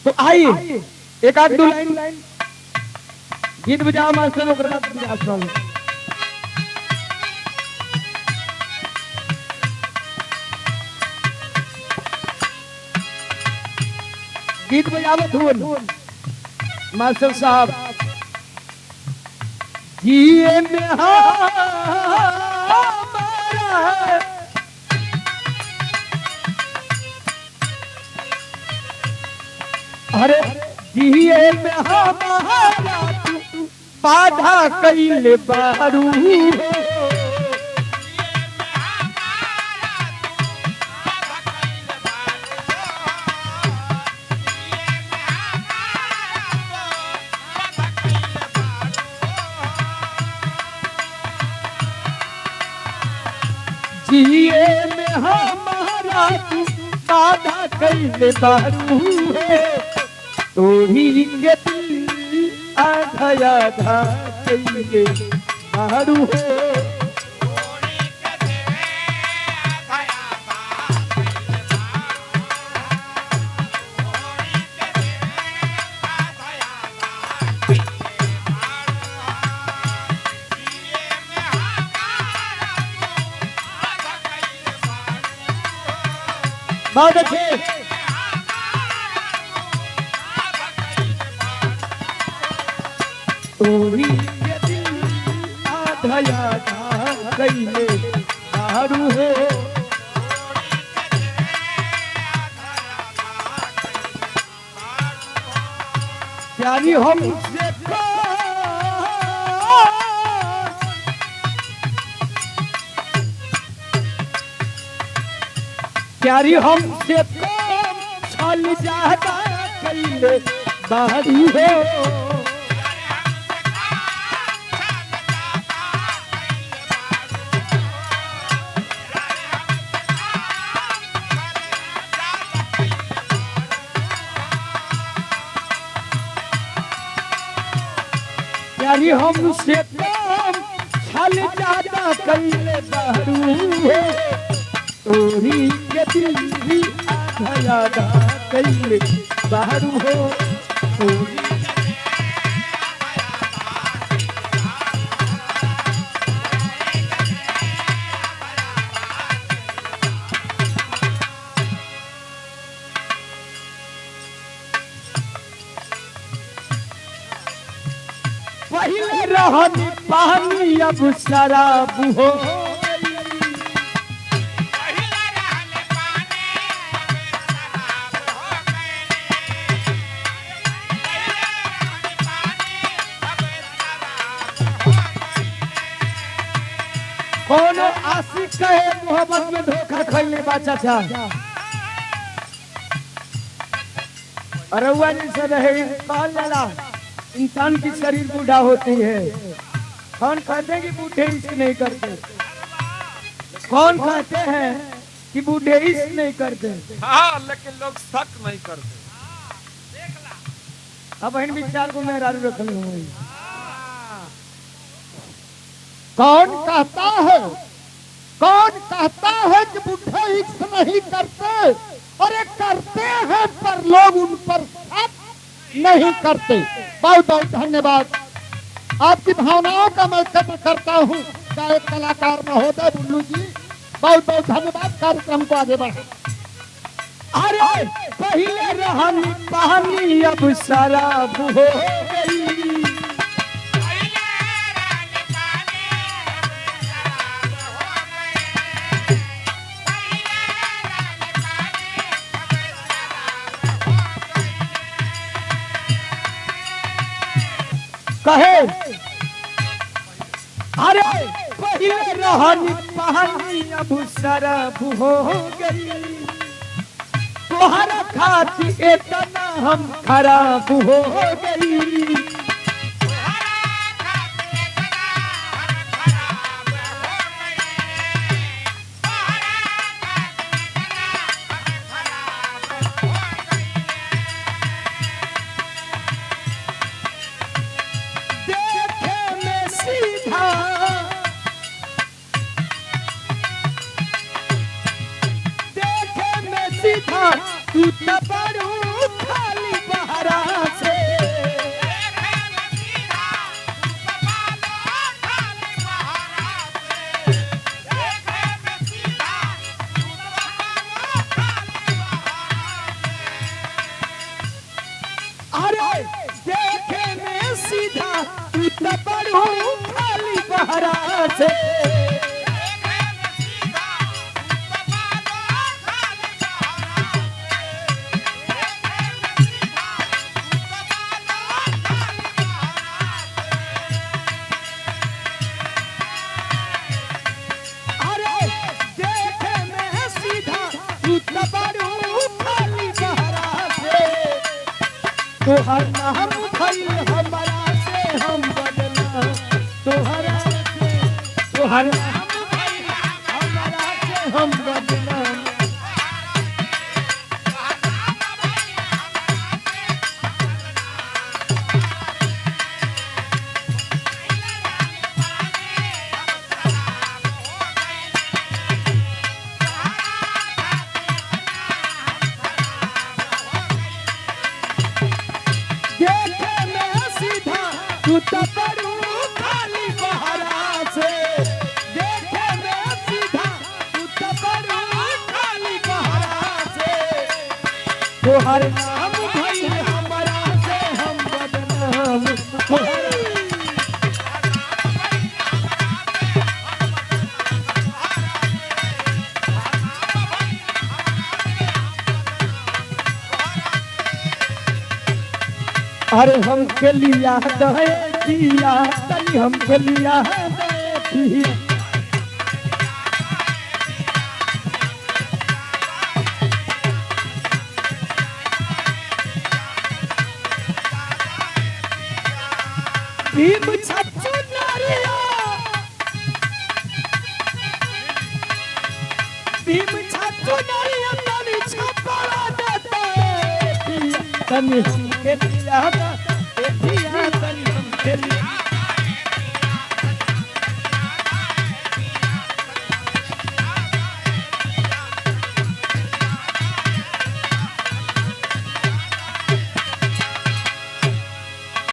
तो आई एक आध दो लाइन गीत बजाओ मास्टर ओकरा बाद बजा सुनाओ। गीत बजाओ धुन मास्टर साहब। जिए में अरे जिए में हमारा बाधा कैले बारू जिए में हमारा बाधा कैले बारू तो ही के दिल आधा आधा कैले बारू बहुत अच्छे। तोरी के दिल आधा आधा कैले बारू हो प्यारी हमसे प्यारी हमसे छल ज्यादा कैले बारू हो प्यारी हमसे छल ज्यादा कैले बारू हो तोरी के दिल आधा आधा कैले बारू हो पहले रहनी पानी अब शराब हो कोनो आशिक कहे मोहब्बत में धोखा खैले बा चाचा अरुआ जैसे रहे कहल जाला इंसान की शरीर बूढ़ा होती है। कौन कहते हैं कि बूढ़े इश्क नहीं करते? कौन कहते हैं कि बूढ़े इश्क नहीं करते? हाँ, लेकिन लोग शक नहीं करते। अब इन विचार को मैं रारू रख लूँ। कौन कहता है कि बूढ़े इश्क नहीं करते? अरे करते हैं पर लोग उन पर शक नहीं करते। बहुत बहुत धन्यवाद। आपकी भावनाओं का मैं कदर करता हूँ गायक कलाकार महोदय बुल्लू जी, बहुत बहुत धन्यवाद। कार्यक्रम को आगे बढ़े। अरे पहले रहनी पानी अब शराब हो गई कहे अरे पहले रहनी पानी अब शराब हो गई तुम्हारा खाती इतना हम खराब हो गई तू तबरू खाली अरे देखे में सीधा तू तो बड़ू खाली बहरा से तोहर नाम भइल हमरा से हम बदना तोहरा से तोहर नाम भइल हमरा से हम बदना तू तो बड़ू खाली बहरा से देखे में सीधा तू तो बड़ू खाली बहरा से तोहर नाम भइल हमरा से हम बदनाम अरे हम के लिया दे दिया तनी हम के लिया दे दिया भीम छच्चू नारिया भीम छच्चू नारिया तनी छपड़ा देते तनी हम के लिया तनी हम के लिया